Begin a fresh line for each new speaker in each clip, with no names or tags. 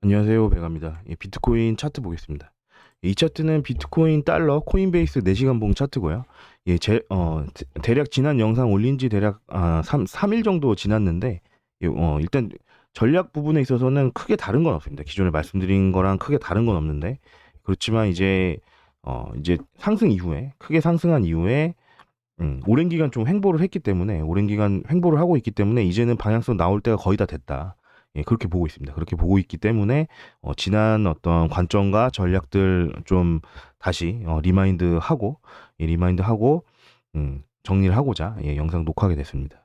안녕하세요. 배갑니다. 비트코인 차트 보겠습니다. 이 차트는 비트코인 달러 코인베이스 4시간 봉 차트고요. 대략 지난 영상 올린 지 대략 3일 정도 지났는데, 일단 전략 부분에 있어서는 크게 다른 건 없습니다. 기존에 말씀드린 거랑 크게 다른 건 없는데, 그렇지만 이제 상승 이후에, 크게 상승한 이후에, 오랜 기간 좀 횡보를 했기 때문에, 오랜 기간 횡보를 하고 있기 때문에, 이제는 방향성 나올 때가 거의 다 됐다. 그렇게 보고 있습니다. 그렇게 보고 있기 때문에, 지난 어떤 관점과 전략들 좀 다시, 리마인드하고, 정리를 하고자, 영상 녹화하게 됐습니다.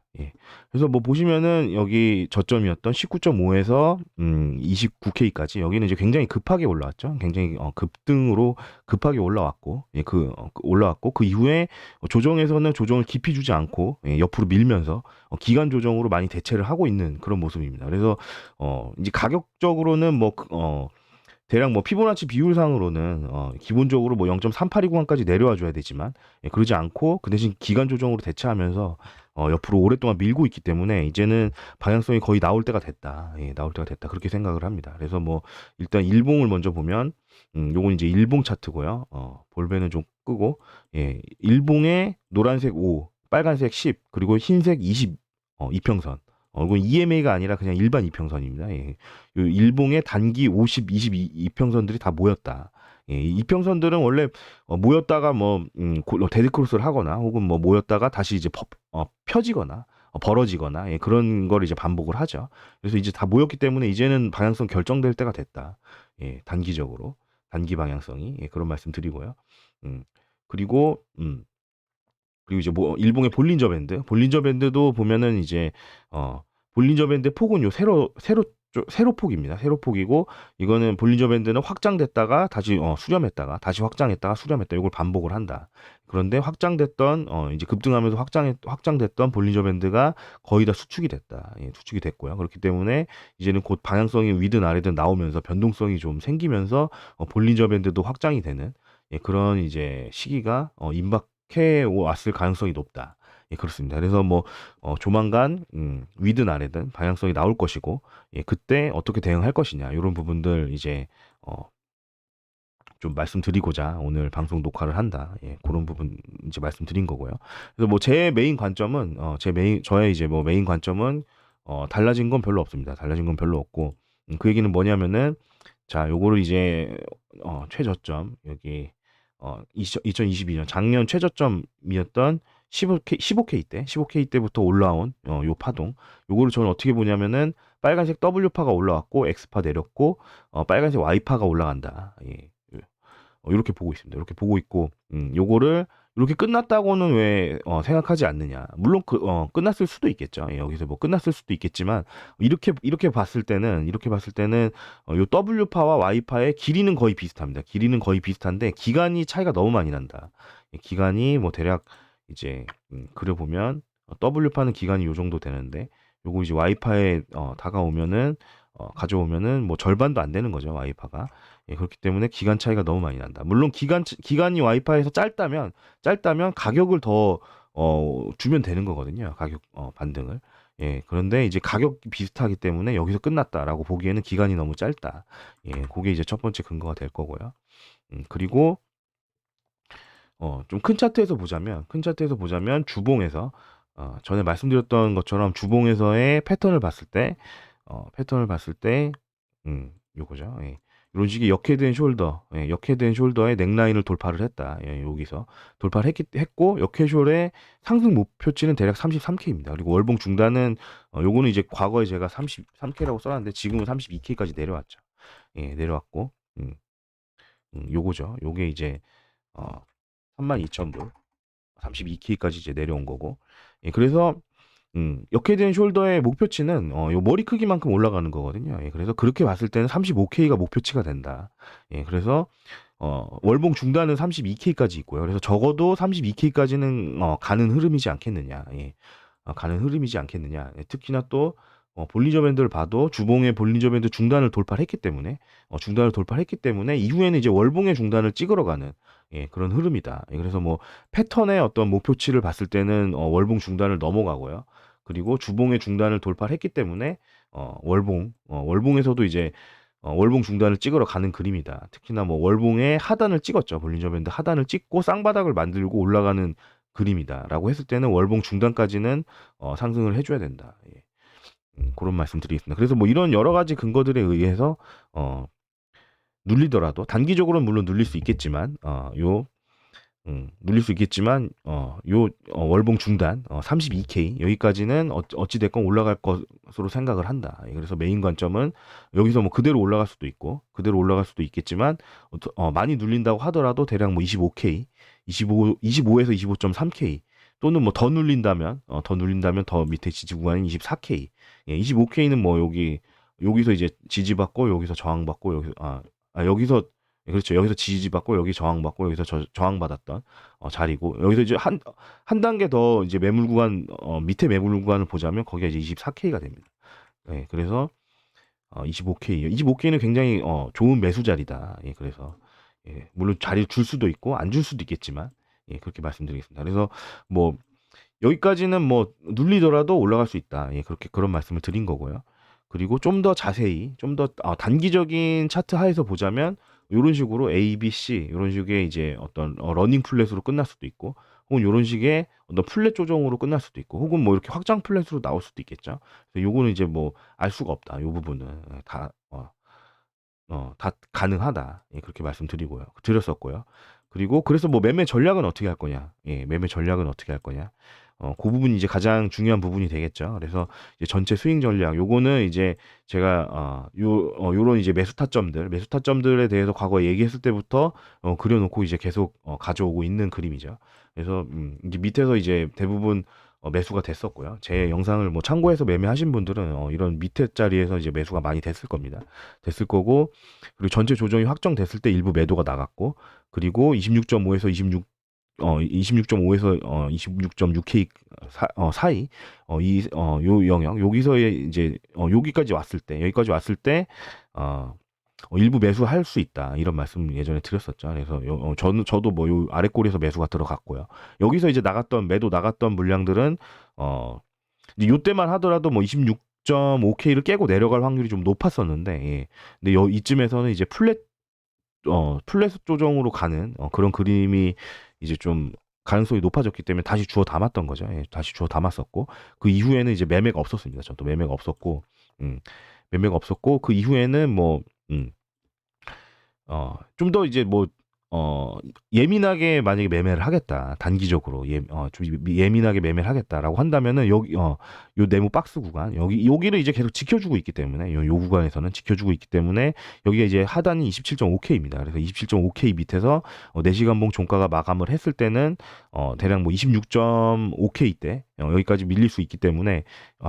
그래서 뭐 보시면은 여기 저점이었던 19.5에서 29K까지 여기는 이제 굉장히 급하게 올라왔죠. 굉장히 급등으로 급하게 올라왔고, 올라왔고 그 이후에 조정에서는 조정을 깊이 주지 않고 옆으로 밀면서 기간 조정으로 많이 대체를 하고 있는 그런 모습입니다. 그래서 이제 가격적으로는 대략 뭐 피보나치 비율상으로는 기본적으로 뭐 0.382 구간까지 내려와 줘야 되지만 그러지 않고 그 대신 기간 조정으로 대체하면서 옆으로 오랫동안 밀고 있기 때문에 이제는 방향성이 거의 나올 때가 됐다. 나올 때가 됐다. 그렇게 생각을 합니다. 그래서 뭐 일단 일봉을 먼저 보면 요건 이제 일봉 차트고요. 볼베는 좀 끄고 일봉에 노란색 5, 빨간색 10, 그리고 흰색 20 이평선. 이건 EMA가 아니라 그냥 일반 이평선입니다. 요 일봉의 단기 50, 22 이평선들이 다 모였다. 이 이평선들은 원래 모였다가 데드크로스를 하거나 혹은 뭐 모였다가 다시 이제 펴지거나 벌어지거나 그런 걸 이제 반복을 하죠. 그래서 이제 다 모였기 때문에 이제는 방향성 결정될 때가 됐다. 단기적으로 단기 방향성이 그런 말씀 드리고요. 음, 그리고 그리고 이제 뭐 일봉의 볼린저 밴드도 보면은 이제 볼린저 밴드 폭은 요 세로 폭입니다. 세로 폭이고 이거는 볼린저 밴드는 확장됐다가 다시 수렴했다가 다시 확장했다가 수렴했다. 이걸 반복을 한다. 그런데 확장됐던 이제 급등하면서 확장됐던 볼린저 밴드가 거의 다 수축이 됐다. 수축이 됐고요. 그렇기 때문에 이제는 곧 방향성이 위든 아래든 나오면서 변동성이 좀 생기면서 볼린저 밴드도 확장이 되는 그런 이제 시기가 임박해 왔을 가능성이 높다. 그렇습니다. 그래서 뭐 조만간 위든 아래든 방향성이 나올 것이고 그때 어떻게 대응할 것이냐 이런 부분들 이제 어, 좀 말씀드리고자 오늘 방송 녹화를 한다. 그런 부분 이제 말씀드린 거고요. 그래서 뭐 제 메인 관점은 저의 이제 뭐 메인 관점은 달라진 건 별로 없습니다. 달라진 건 별로 없고 그 얘기는 뭐냐면은 자, 요거를 이제 최저점 여기 2022년 작년 최저점이었던 15K 때부터 올라온 요 파동. 요거를 저는 어떻게 보냐면은 빨간색 W파가 올라왔고 X파 내렸고 빨간색 Y파가 올라간다. 이렇게 보고 있습니다. 이렇게 보고 있고 요거를 이렇게 끝났다고는 왜 생각하지 않느냐. 물론 끝났을 수도 있겠죠. 여기서 뭐 끝났을 수도 있겠지만 이렇게 봤을 때는 요 W파와 Y파의 길이는 거의 비슷합니다. 길이는 거의 비슷한데 기간이 차이가 너무 많이 난다. 기간이 뭐 대략 이제 그려보면 W파는 기간이 요 정도 되는데 요거 이제 Y파에 다가오면은 가져오면은 뭐 절반도 안 되는 거죠. Y파가. 그렇기 때문에 기간 차이가 너무 많이 난다. 물론 기간이 와이파이에서 짧다면 가격을 더 주면 되는 거거든요. 가격 반등을. 그런데 이제 가격이 비슷하기 때문에 여기서 끝났다라고 보기에는 기간이 너무 짧다. 그게 이제 첫 번째 근거가 될 거고요. 그리고 좀 큰 차트에서 보자면 주봉에서 전에 말씀드렸던 것처럼 주봉에서의 패턴을 봤을 때 요거죠. 이런 식의 역헤드앤 숄더의 넥라인을 돌파를 했다. 여기서 돌파를 했고 역헤숄의 상승 목표치는 대략 33K입니다. 그리고 월봉 중단은 요거는 이제 과거에 제가 33K라고 써놨는데 지금은 32K까지 내려왔죠. 내려왔고 요거죠. 요게 이제 어, 32,000불 32K까지 이제 내려온 거고. 그래서 역헤드앤 숄더의 목표치는 요 머리 크기만큼 올라가는 거거든요. 그래서 그렇게 봤을 때는 35K가 목표치가 된다. 그래서 월봉 중단은 32K까지 있고요. 그래서 적어도 32K까지는 가는 흐름이지 않겠느냐. 가는 흐름이지 않겠느냐. 특히나 또 볼리저 밴드를 봐도 주봉의 볼리저 밴드 중단을 돌파했기 때문에 이후에는 이제 월봉의 중단을 찍으러 가는 그런 흐름이다. 그래서 뭐 패턴의 어떤 목표치를 봤을 때는 월봉 중단을 넘어가고요. 그리고 주봉의 중단을 돌파했기 때문에 월봉에서도 이제 월봉 중단을 찍으러 가는 그림이다. 특히나 뭐 월봉의 하단을 찍었죠. 볼린저 밴드 하단을 찍고 쌍바닥을 만들고 올라가는 그림이다라고 했을 때는 월봉 중단까지는 상승을 해줘야 된다. 예. 그런 말씀 드리겠습니다. 그래서 뭐 이런 여러 가지 근거들에 의해서 어, 눌리더라도 단기적으로는 물론 눌릴 수 있겠지만 눌릴 수 있겠지만 월봉 중단 32K 여기까지는 어찌 됐건 올라갈 것으로 생각을 한다. 예, 그래서 메인 관점은 여기서 뭐 그대로 올라갈 수도 있고 그대로 올라갈 수도 있겠지만 많이 눌린다고 하더라도 대략 뭐 25K, 25에서 25.3K 또는 뭐 더 눌린다면 더 밑에 지지 구간인 24K. 예, 25K는 뭐 여기서 이제 지지받고 여기서 저항받고 여기서 그렇죠. 여기서 지지받고 여기 저항받고 여기서 저항받았던 자리고 여기서 이제 한 단계 더 이제 매물 구간 밑에 매물 구간을 보자면 거기가 이제 24K가 됩니다. 예, 그래서 25K, 25K는 굉장히 좋은 매수 자리다. 예, 그래서 예, 물론 자리를 줄 수도 있고 안 줄 수도 있겠지만 예, 그렇게 말씀드리겠습니다. 그래서 뭐 여기까지는 뭐 눌리더라도 올라갈 수 있다. 예, 그런 말씀을 드린 거고요. 그리고 좀 더 자세히, 좀 더 단기적인 차트 하에서 보자면 이런 식으로 A, B, C 이런 식의 이제 어떤 러닝 플랫으로 끝날 수도 있고, 혹은 이런 식의 어떤 플랫 조정으로 끝날 수도 있고, 혹은 뭐 이렇게 확장 플랫으로 나올 수도 있겠죠. 그래서 요거는 이제 뭐 알 수가 없다. 요 부분은 다 가능하다. 예, 그렇게 드렸었고요. 그리고 그래서 뭐 매매 전략은 어떻게 할 거냐? 예, 매매 전략은 어떻게 할 거냐? 그 부분이 이제 가장 중요한 부분이 되겠죠. 그래서 이제 전체 스윙 전략, 요거는 이제 제가 요런 이제 매수 타점들에 대해서 과거에 얘기했을 때부터 그려놓고 이제 계속 가져오고 있는 그림이죠. 그래서 이제 밑에서 이제 대부분 매수가 됐었고요. 제 영상을 뭐 참고해서 매매하신 분들은 이런 밑에 자리에서 이제 매수가 많이 됐을 겁니다. 됐을 거고, 그리고 전체 조정이 확정됐을 때 일부 매도가 나갔고, 그리고 26.5에서 26.5에서 26.6K 사이 요 영역 여기서의 이제 여기까지 왔을 때 일부 매수할 수 있다 이런 말씀 예전에 드렸었죠. 그래서 저도 뭐 요 아래 꼬리에서 매수가 들어갔고요. 여기서 이제 매도 나갔던 물량들은 이제 요때만 하더라도 뭐 26.5K를 깨고 내려갈 확률이 좀 높았었는데, 예. 근데 이쯤에서는 이제 플랫 조정으로 가는 그런 그림이 이제 좀 가능성이 높아졌기 때문에 다시 주워 담았던 거죠. 예, 다시 주워 담았었고, 그 이후에는 이제 매매가 없었습니다. 저도 매매가 없었고, 그 이후에는 뭐 좀 더 이제 뭐 어 예민하게 만약에 매매를 하겠다. 단기적으로 좀 예민하게 매매를 하겠다라고 한다면은 요 네모 박스 구간 여기를 이제 계속 지켜주고 있기 때문에 요 구간에서는 지켜주고 있기 때문에 여기가 이제 하단이 27.5K입니다. 그래서 27.5K 밑에서 4시간봉 종가가 마감을 했을 때는 대략 뭐 26.5K 때 여기까지 밀릴 수 있기 때문에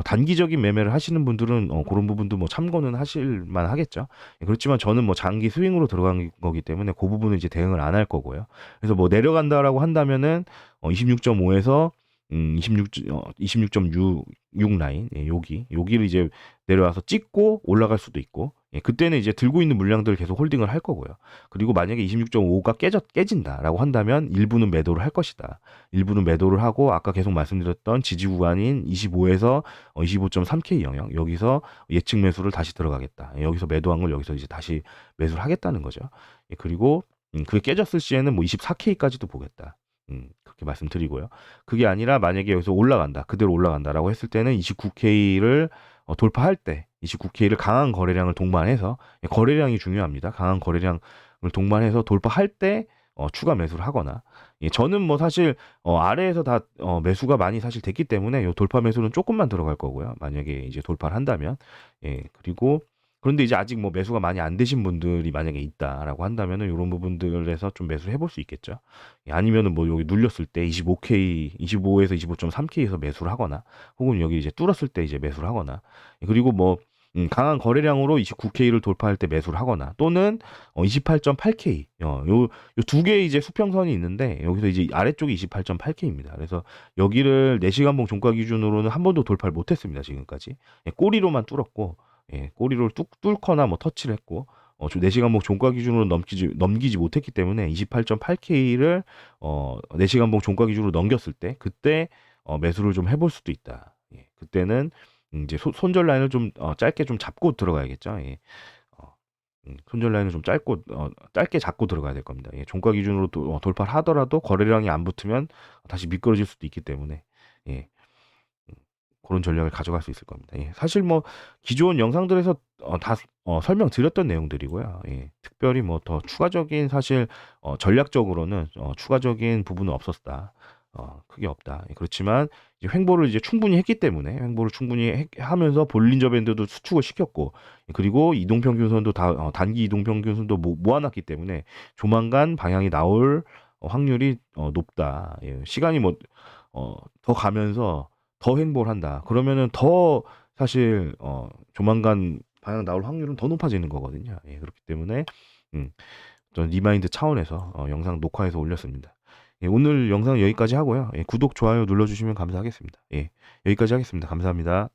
단기적인 매매를 하시는 분들은 그런 부분도 뭐 참고는 하실 만하겠죠. 그렇지만 저는 뭐 장기 스윙으로 들어간 거기 때문에 그 부분은 이제 대응을 안 할 거고요. 그래서 뭐 내려간다라고 한다면은 26.5에서 26.6 라인, 예, 여기를 이제 내려와서 찍고 올라갈 수도 있고, 예, 그때는 이제 들고 있는 물량들을 계속 홀딩을 할 거고요. 그리고 만약에 26.5가 깨진다라고 한다면 일부는 매도를 할 것이다. 일부는 매도를 하고 아까 계속 말씀드렸던 지지 구간인 25에서 25.3K 영역 여기서 예측 매수를 다시 들어가겠다. 예, 여기서 매도한 걸 여기서 이제 다시 매수를 하겠다는 거죠. 예, 그리고 그게 깨졌을 시에는 뭐 24K까지도 보겠다. 그렇게 말씀드리고요. 그게 아니라 만약에 여기서 그대로 올라간다라고 했을 때는 29K를 돌파할 때 29K를 강한 거래량을 동반해서, 예, 거래량이 중요합니다. 강한 거래량을 동반해서 돌파할 때 추가 매수를 하거나, 예, 저는 뭐 사실 아래에서 다 매수가 많이 사실 됐기 때문에 요 돌파 매수는 조금만 들어갈 거고요. 만약에 이제 돌파를 한다면, 예, 그리고 그런데 이제 아직 뭐 매수가 많이 안 되신 분들이 만약에 있다라고 한다면은 이런 부분들에서 좀 매수를 해볼 수 있겠죠. 예, 아니면은 뭐 여기 눌렸을 때 25K, 25에서 25.3K에서 매수를 하거나, 혹은 여기 이제 뚫었을 때 이제 매수를 하거나, 예, 그리고 뭐 강한 거래량으로 29K를 돌파할 때 매수를 하거나, 또는 28.8K 요 두 개의 이제 수평선이 있는데 여기서 이제 아래쪽이 28.8K입니다. 그래서 여기를 4시간봉 종가 기준으로는 한 번도 돌파를 못했습니다. 지금까지. 예, 꼬리로만 뚫었고, 예, 꼬리를 뚫거나 뭐 터치를 했고, 4시간봉 종가 기준으로 넘기지 못했기 때문에 28.8K를 4시간봉 종가 기준으로 넘겼을 때 그때 매수를 좀 해볼 수도 있다. 예, 그때는 이제 손절 라인을 좀 짧게 좀 잡고 들어가야겠죠. 예. 손절 라인을 좀 짧게 잡고 들어가야 될 겁니다. 예, 종가 기준으로 돌파를 하더라도 거래량이 안 붙으면 다시 미끄러질 수도 있기 때문에 예, 그런 전략을 가져갈 수 있을 겁니다. 예, 사실 뭐 기존 영상들에서 다 설명드렸던 내용들이고요. 예, 특별히 뭐 더 추가적인 사실 전략적으로는 추가적인 부분은 없었다. 크게 없다. 예, 그렇지만 이제 횡보를 이제 충분히 했기 때문에 횡보를 충분히 하면서 볼린저 밴드도 수축을 시켰고 그리고 이동평균선도 단기 이동평균선도 모아놨기 때문에 조만간 방향이 나올 확률이 높다. 예, 시간이 뭐 더 가면서 더 횡보를 한다. 그러면은 더 사실 조만간 방향 나올 확률은 더 높아지는 거거든요. 예, 그렇기 때문에 음, 전 리마인드 차원에서 영상 녹화해서 올렸습니다. 예, 오늘 영상 여기까지 하고요. 예, 구독, 좋아요 눌러주시면 감사하겠습니다. 예, 여기까지 하겠습니다. 감사합니다.